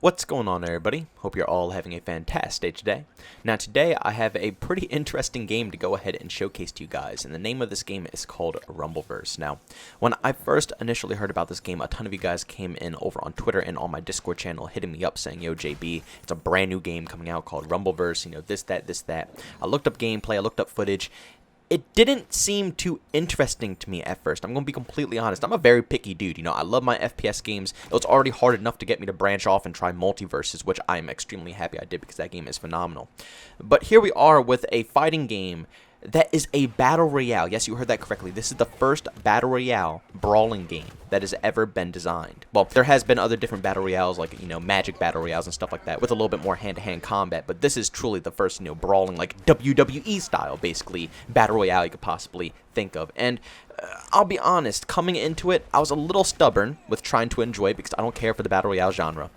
What's going on, everybody? Hope you're all having a fantastic day today. Now today I have a pretty interesting game to go ahead and showcase to you guys, and the name of this game is called Rumbleverse. Now, when I first initially heard about this game, a ton of you guys came in over on Twitter and on my Discord channel hitting me up saying, yo JB, it's a brand new game coming out called Rumbleverse, you know, this, that. I looked up gameplay, I looked up footage. It didn't seem too interesting to me at first. I'm going to be completely honest. I'm a very picky dude. You know, I love my FPS games. It was already hard enough to get me to branch off and try multiverses, which I'm extremely happy I did because that game is phenomenal. But here we are with a fighting game that is a battle royale. Yes, you heard that correctly. This is the first battle royale brawling game that has ever been designed. Well, there has been other different battle royales like, you know, magic battle royales and stuff like that with a little bit more hand-to-hand combat, but this is truly the first, you know, brawling, like WWE style, basically, battle royale you could possibly think of. And I'll be honest, coming into it, I was a little stubborn with trying to enjoy it because I don't care for the battle royale genre.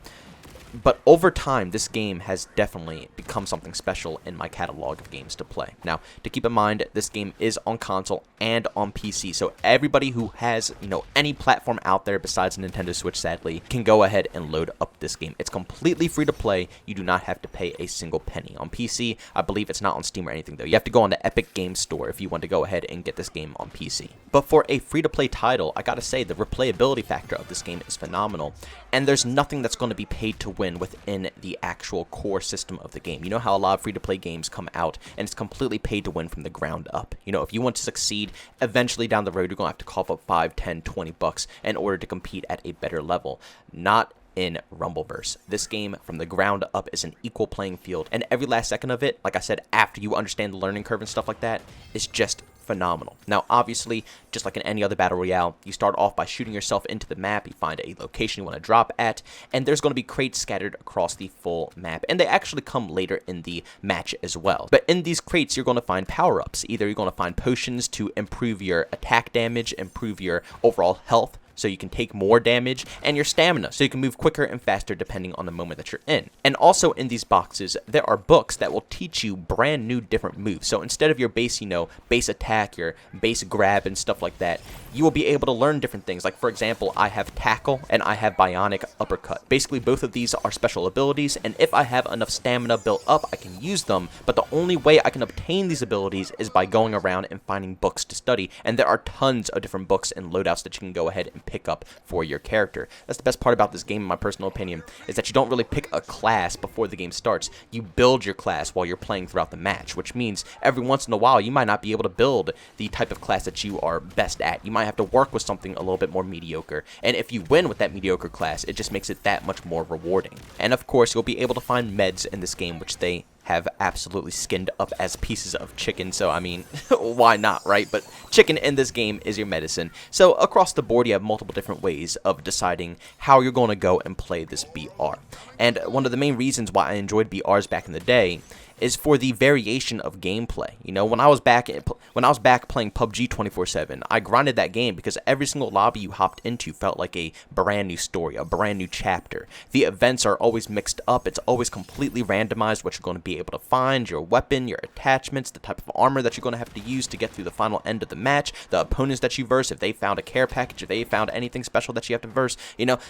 But over time, this game has definitely become something special in my catalog of games to play. Now, to keep in mind, this game is on console and on PC, so everybody who has, you know, any platform out there besides Nintendo Switch, sadly, can go ahead and load up this game. It's completely free to play. You do not have to pay a single penny. On PC, I believe it's not on Steam or anything, though. You have to go on the Epic Games Store if you want to go ahead and get this game on PC. But for a free-to-play title, I gotta say, the replayability factor of this game is phenomenal, and there's nothing that's going to be paid to win within the actual core system of the game. You know how a lot of free-to-play games come out and it's completely paid to win from the ground up. You know, if you want to succeed, eventually down the road, you're going to have to cough up 5, 10, 20 bucks in order to compete at a better level. Not in Rumbleverse. This game from the ground up is an equal playing field, and every last second of it, like I said, after you understand the learning curve and stuff like that, is just phenomenal. Now, obviously, just like in any other battle royale, you start off by shooting yourself into the map, you find a location you want to drop at, and there's going to be crates scattered across the full map, and they actually come later in the match as well. But in these crates, you're going to find power-ups. Either you're going to find potions to improve your attack damage, improve your overall health, so you can take more damage, and your stamina, so you can move quicker and faster depending on the moment that you're in. And also in these boxes, there are books that will teach you brand new different moves. So instead of your base, you know, base attack, your base grab and stuff like that, you will be able to learn different things. Like, for example, I have tackle and I have bionic uppercut. Basically, both of these are special abilities, and if I have enough stamina built up, I can use them, but the only way I can obtain these abilities is by going around and finding books to study, and there are tons of different books and loadouts that you can go ahead and pick up for your character. That's the best part about this game, in my personal opinion, is that you don't really pick a class before the game starts. You build your class while you're playing throughout the match, which means every once in a while you might not be able to build the type of class that you are best at. You might have to work with something a little bit more mediocre, and if you win with that mediocre class, it just makes it that much more rewarding. And of course, you'll be able to find meds in this game, which they have absolutely skinned up as pieces of chicken, so I mean, why not, right? But chicken in this game is your medicine. So across the board, you have multiple different ways of deciding how you're going to go and play this BR. And one of the main reasons why I enjoyed BRs back in the day is for the variation of gameplay. You know, when I was back playing PUBG 24/7, I grinded that game because every single lobby you hopped into felt like a brand new story, a brand new chapter. The events are always mixed up. It's always completely randomized what you're going to be able to find, your weapon, your attachments, the type of armor that you're going to have to use to get through the final end of the match, the opponents that you verse, if they found a care package, if they found anything special that you have to verse, you know.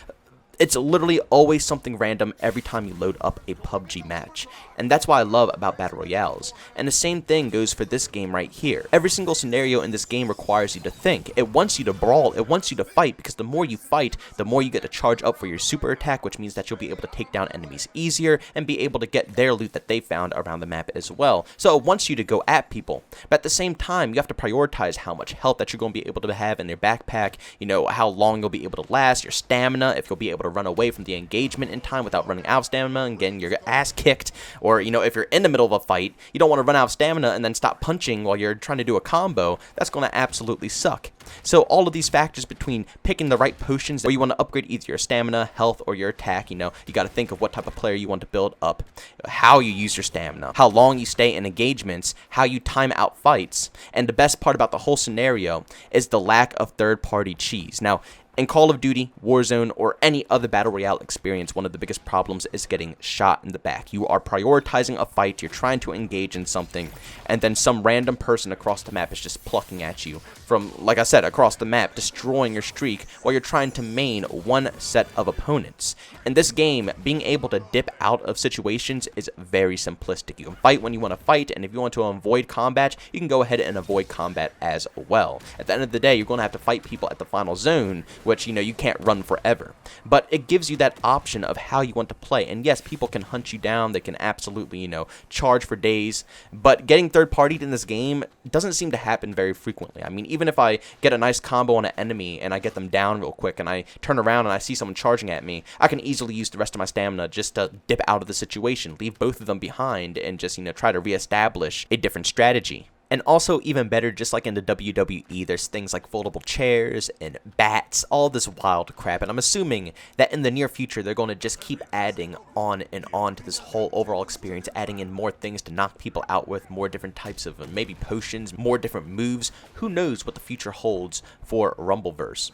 It's literally always something random every time you load up a PUBG match. And that's what I love about Battle Royales. And the same thing goes for this game right here. Every single scenario in this game requires you to think. It wants you to brawl, it wants you to fight, because the more you fight, the more you get to charge up for your super attack, which means that you'll be able to take down enemies easier and be able to get their loot that they found around the map as well. So it wants you to go at people. But at the same time, you have to prioritize how much health that you're going to be able to have in your backpack, you know, how long you'll be able to last, your stamina, if you'll be able to run away from the engagement in time without running out of stamina and getting your ass kicked, or, you know, if you're in the middle of a fight, you don't want to run out of stamina and then stop punching while you're trying to do a combo. That's going to absolutely suck. So all of these factors between picking the right potions where you want to upgrade either your stamina, health, or your attack, you know, you got to think of what type of player you want to build up, how you use your stamina, how long you stay in engagements, how you time out fights, and the best part about the whole scenario is the lack of third-party cheese. Now, In Call of Duty, Warzone, or any other Battle Royale experience, one of the biggest problems is getting shot in the back. You are prioritizing a fight, you're trying to engage in something, and then some random person across the map is just plucking at you from, like I said, across the map, destroying your streak while you're trying to main one set of opponents. In this game, being able to dip out of situations is very simplistic. You can fight when you want to fight, and if you want to avoid combat, you can go ahead and avoid combat as well. At the end of the day, you're going to have to fight people at the final zone, which, you can't run forever. But it gives you that option of how you want to play. And yes, people can hunt you down. They can absolutely, charge for days. But getting third-partied in this game doesn't seem to happen very frequently. I mean, even if I get a nice combo on an enemy and I get them down real quick and I turn around and I see someone charging at me, I can easily use the rest of my stamina just to dip out of the situation, leave both of them behind, and just, try to reestablish a different strategy. And also, even better, just like in the WWE, there's things like foldable chairs and bats, all this wild crap. And I'm assuming that in the near future, they're going to just keep adding on and on to this whole overall experience, adding in more things to knock people out with, more different types of maybe potions, more different moves. Who knows what the future holds for Rumbleverse.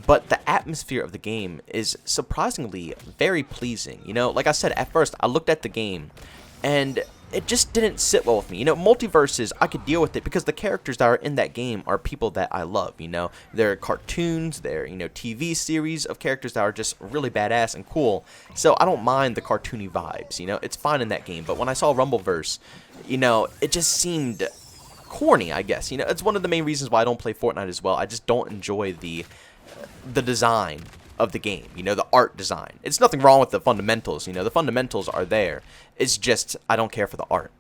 But the atmosphere of the game is surprisingly very pleasing. Like I said, at first, I looked at the game and it just didn't sit well with me. Multiverses, I could deal with it because the characters that are in that game are people that I love, They're cartoons, they're, TV series of characters that are just really badass and cool. So I don't mind the cartoony vibes, It's fine in that game. But when I saw Rumbleverse, it just seemed corny, I guess. It's one of the main reasons why I don't play Fortnite as well. I just don't enjoy the design of the game, the art design. It's nothing wrong with the fundamentals, the fundamentals are there. It's just, I don't care for the art.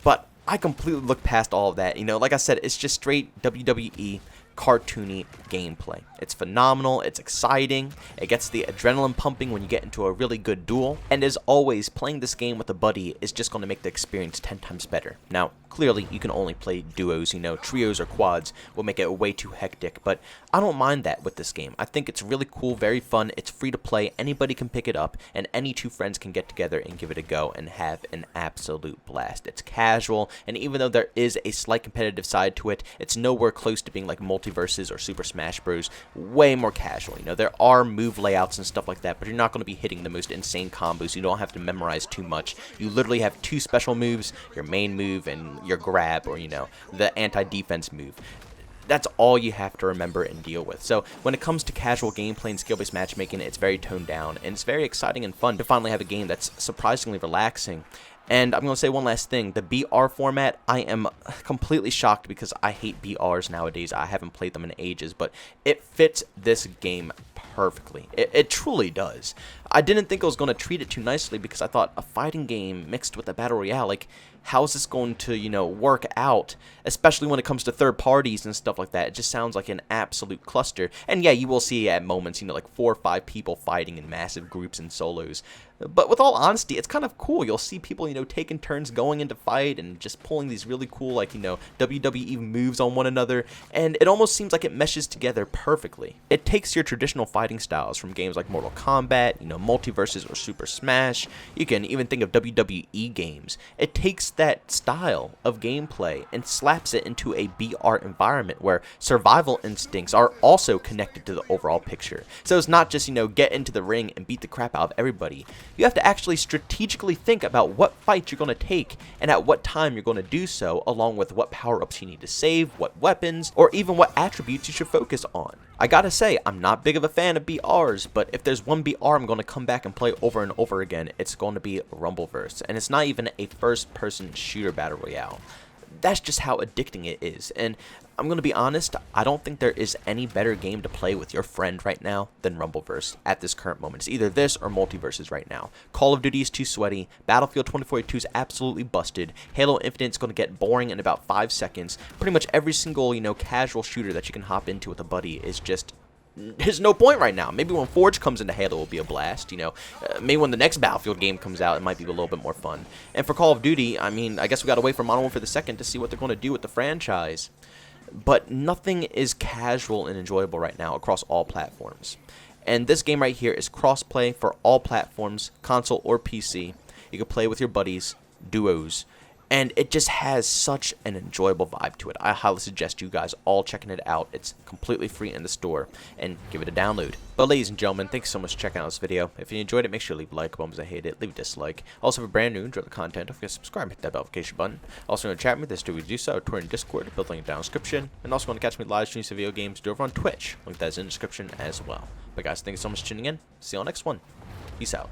But I completely look past all of that, like I said, it's just straight WWE cartoony gameplay. It's phenomenal, it's exciting, it gets the adrenaline pumping when you get into a really good duel, and as always, playing this game with a buddy is just going to make the experience 10 times better. Now, clearly, you can only play duos, trios or quads will make it way too hectic, but I don't mind that with this game. I think it's really cool, very fun, it's free to play, anybody can pick it up, and any two friends can get together and give it a go and have an absolute blast. It's casual, and even though there is a slight competitive side to it, it's nowhere close to being like Multiverses or Super Smash Bros. Way more casual. There are move layouts and stuff like that, but you're not going to be hitting the most insane combos. You don't have to memorize too much. You literally have two special moves, your main move and your grab, or, the anti-defense move. That's all you have to remember and deal with. So when it comes to casual gameplay and skill-based matchmaking, it's very toned down, and it's very exciting and fun to finally have a game that's surprisingly relaxing. And I'm going to say one last thing. The BR format, I am completely shocked because I hate BRs nowadays. I haven't played them in ages, but it fits this game perfectly. It truly does. I didn't think I was going to treat it too nicely because I thought a fighting game mixed with a battle royale, like, how is this going to, work out, especially when it comes to third parties and stuff like that. It just sounds like an absolute cluster. And yeah, you will see at moments, like 4 or 5 people fighting in massive groups and solos. But with all honesty, it's kind of cool. You'll see people, taking turns going into fight and just pulling these really cool, like, WWE moves on one another. And it almost seems like it meshes together perfectly. It takes your traditional fighting styles from games like Mortal Kombat, Multiverses or Super Smash. You can even think of WWE games. It takes that style of gameplay and slaps it into a BR environment where survival instincts are also connected to the overall picture. So it's not just, get into the ring and beat the crap out of everybody. You have to actually strategically think about what fight you're going to take and at what time you're going to do so, along with what power-ups you need to save, what weapons, or even what attributes you should focus on. I gotta say, I'm not big of a fan of BRs, but if there's one BR I'm going to come back and play over and over again, it's going to be Rumbleverse. And it's not even a first-person shooter battle royale. That's just how addicting it is. And I'm going to be honest, I don't think there is any better game to play with your friend right now than Rumbleverse at this current moment. It's either this or Multiverses right now. Call of Duty is too sweaty. Battlefield 2042 is absolutely busted. Halo Infinite is going to get boring in about 5 seconds. Pretty much every single, casual shooter that you can hop into with a buddy is just... There's no point right now. Maybe when Forge comes into Halo, it'll be a blast, maybe when the next Battlefield game comes out, it might be a little bit more fun. And for Call of Duty, I mean, I guess we gotta wait for Modern Warfare the 2nd to see what they're going to do with the franchise. But nothing is casual and enjoyable right now across all platforms. And this game right here is cross-play for all platforms, console or PC. You can play with your buddies, duos. and it just has such an enjoyable vibe to it. I highly suggest you guys all checking it out. It's completely free in the store, and give it a download. But ladies and gentlemen, thanks so much for checking out this video. If you enjoyed it, make sure to leave a like. If I hate it, leave a dislike. Also, if you're brand new, enjoy the content, don't forget to subscribe, hit that notification button. Also, want to chat with me, there's 2 ways to do so. Twitter and Discord, built link down in the description. And also, want to catch me live streams of video games, do over on Twitch. Link that is in the description as well. But guys, thank you so much for tuning in. See you on the next one. Peace out.